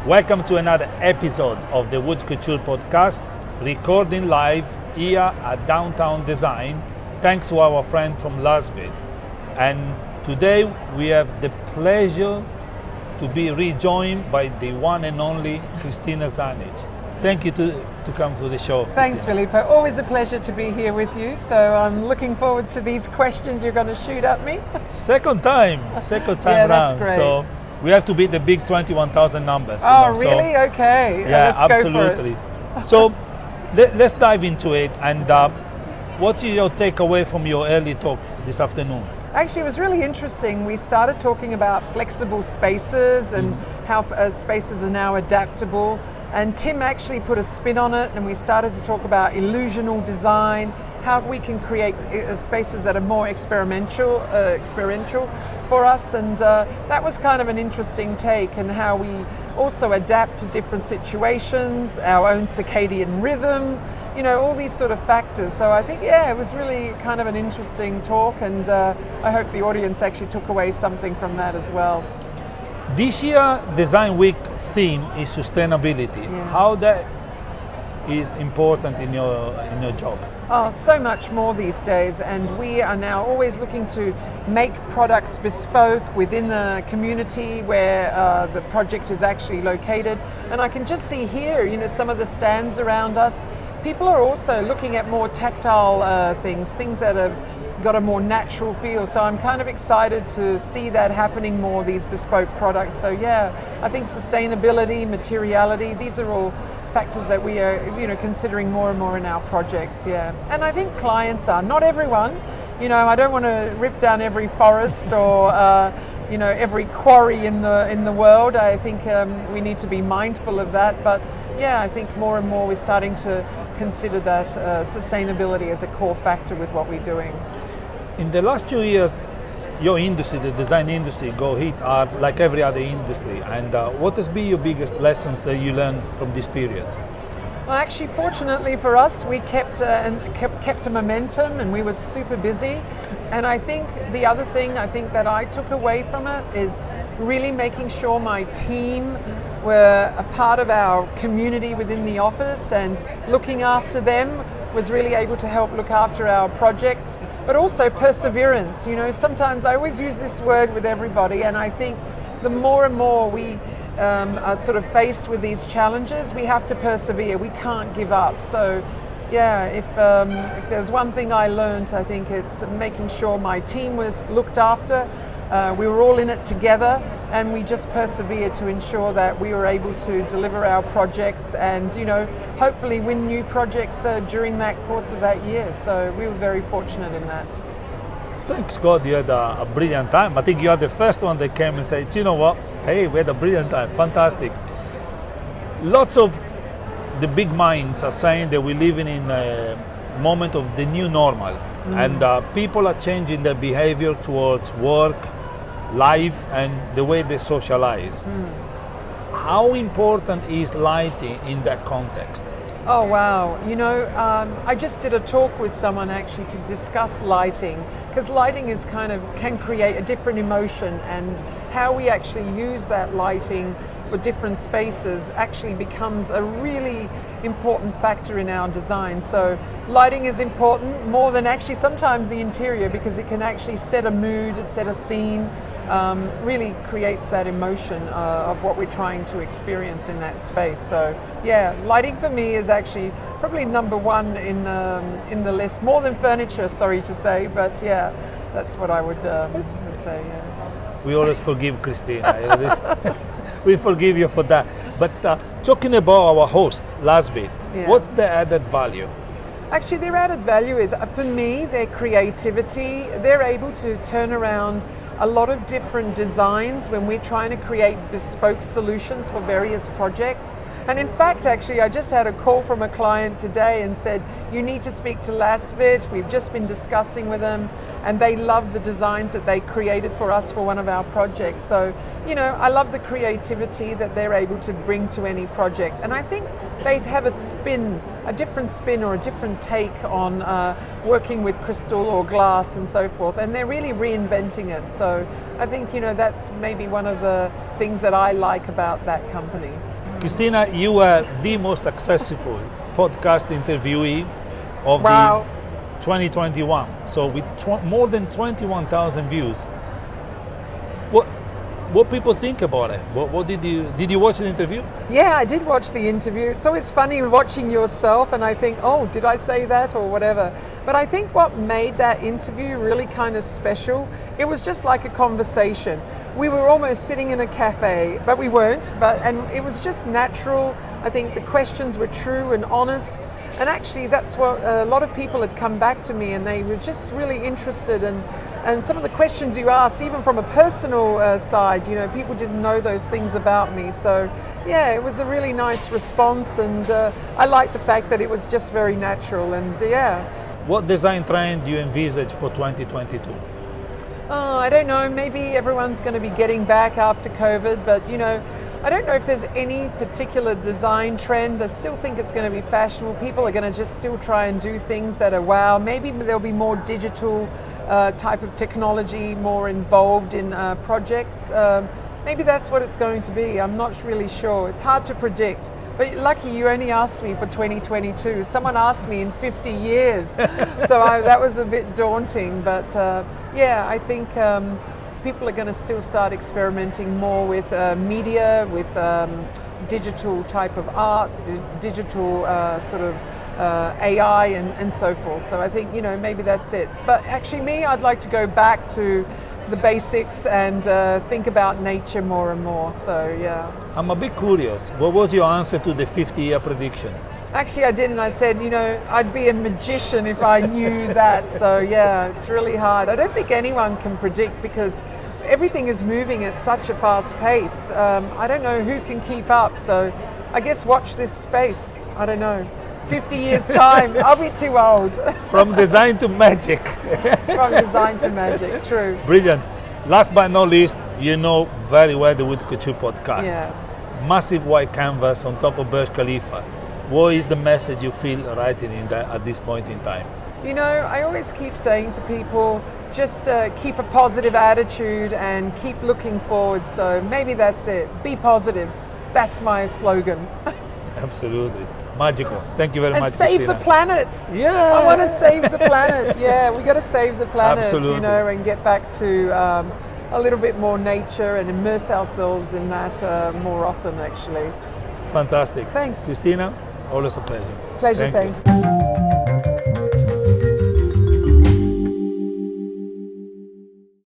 Welcome to another episode of the Wood Couture Podcast, recording live here at Downtown Design, thanks to our friend from Lasvit. And today we have the pleasure to be rejoined by the one and only Kristina Zanic. Thank you to come to the show. Thanks, Kristina. Filippo. Always a pleasure to be here with you. So I'm looking forward to these questions you're going to shoot at me. Second time Yeah, that's round. great. So we have to beat the big 21,000 numbers. Oh, So, really? Okay. yeah, Let's absolutely. go for it. So let's dive into it. And what is your takeaway from your early talk this afternoon? Actually, it was really interesting. We started talking about flexible spaces and how spaces are now adaptable. And Tim actually put a spin on it, and we started to talk about illusional design, how we can create spaces that are more experiential for us. And that was kind of an interesting take, and how we also adapt to different situations, our own circadian rhythm, you know, all these sort of factors. So I think, yeah, it was really kind of an interesting talk, and I hope the audience actually took away something from that as well. This year Design Week theme is sustainability. Yeah. How that is important in your job? Oh, so much more these days, and we are now always looking to make products bespoke within the community where the project is actually located. And I can just see here, you know, some of the stands around us. People are also looking at more tactile things that have got a more natural feel. So I'm kind of excited to see that happening more, these bespoke products. So yeah, I think sustainability, materiality, these are all factors that we are, you know, considering more and more in our projects. Yeah, and I think clients are, not everyone, you know, I don't want to rip down every forest or you know, every quarry in the world. I think we need to be mindful of that, but yeah, I think more and more we're starting to consider that sustainability as a core factor with what we're doing. In the last 2 years, your industry, the design industry, go hit hard like every other industry. And what has been your biggest lessons that you learned from this period? Well, actually, fortunately for us, we kept a momentum, and we were super busy. And I think the other thing that I took away from it is really making sure my team were a part of our community within the office, and looking after them was really able to help look after our projects, but also perseverance. You know, sometimes I always use this word with everybody, and I think the more and more we are sort of faced with these challenges, we have to persevere. We can't give up. So yeah, if there's one thing I learned, I think it's making sure my team was looked after. We were all in it together, and we just persevered to ensure that we were able to deliver our projects and, you know, hopefully win new projects during that course of that year. So we were very fortunate in that. Thanks God you had a brilliant time. I think you are the first one that came and said, you know what, hey, we had a brilliant time, fantastic. Lots of the big minds are saying that we're living in a moment of the new normal, and people are changing their behavior towards work, life, and the way they socialize. How important is lighting in that context? Oh wow, you know, I just did a talk with someone actually to discuss lighting, because lighting is can create a different emotion, and how we actually use that lighting for different spaces actually becomes a really important factor in our design. So lighting is important more than actually sometimes the interior, because it can actually set a mood, set a scene, really creates that emotion of what we're trying to experience in that space. So yeah, lighting for me is actually probably number one in the list, more than furniture, sorry to say, but yeah, that's what I would say. Yeah. We always forgive Kristina. We forgive you for that. But talking about our host, Lasvit, what's the added value? Actually, their added value is, for me, their creativity. They're able to turn around a lot of different designs when we're trying to create bespoke solutions for various projects. And in fact, actually, I just had a call from a client today and said, you need to speak to Lasvit. We've just been discussing with them, and they love the designs that they created for us for one of our projects. So, you know, I love the creativity that they're able to bring to any project. And I think they have a different spin or a different take on working with crystal or glass and so forth. And they're really reinventing it. So I think, you know, that's maybe one of the things that I like about that company. Kristina, you were the most successful podcast interviewee of Wow. the 2021. So with more than 21,000 views. What people think about it? What did you watch the interview? Yeah, I did watch the interview. It's always funny watching yourself and I think, oh, did I say that or whatever? But I think what made that interview really kind of special, it was just like a conversation. We were almost sitting in a cafe, but we weren't, and it was just natural. I think the questions were true and honest. And actually that's what a lot of people had come back to me and they were just really interested and some of the questions you asked, even from a personal side, people didn't know those things about me. So yeah, it was a really nice response and I liked the fact that it was just very natural and yeah. What design trend do you envisage for 2022? Oh, I don't know, maybe everyone's going to be getting back after COVID, but I don't know if there's any particular design trend. I still think it's going to be fashionable. People are going to just still try and do things that are wow. Maybe there'll be more digital type of technology, more involved in projects. Maybe that's what it's going to be. I'm not really sure. It's hard to predict. But lucky you only asked me for 2022. Someone asked me in 50 years. So that was a bit daunting. But yeah, I think people are going to still start experimenting more with media, with digital type of art, digital sort of AI and so forth. So I think, maybe that's it. But actually I'd like to go back to the basics and think about nature more and more. So yeah. I'm a bit curious. What was your answer to the 50-year prediction? Actually I didn't. I said, I'd be a magician if I knew that. So yeah, it's really hard. I don't think anyone can predict because everything is moving at such a fast pace. I don't know who can keep up. So I guess watch this space. I don't know. 50 years time, I'll be too old. From design to magic. From design to magic, true. Brilliant. Last but not least, you know very well the Wood Couture Podcast. Yeah. Massive white canvas on top of Burj Khalifa. What is the message you feel writing in that at this point in time? I always keep saying to people, just keep a positive attitude and keep looking forward. So maybe that's it. Be positive. That's my slogan. Absolutely. Magical. Thank you very much, And save Kristina. the planet. Yeah. I want to save the planet. Yeah, we got to save the planet, Absolutely. and get back to a little bit more nature and immerse ourselves in that more often, actually. Fantastic. Thanks. Kristina, always a pleasure. Pleasure, Thank you. thanks.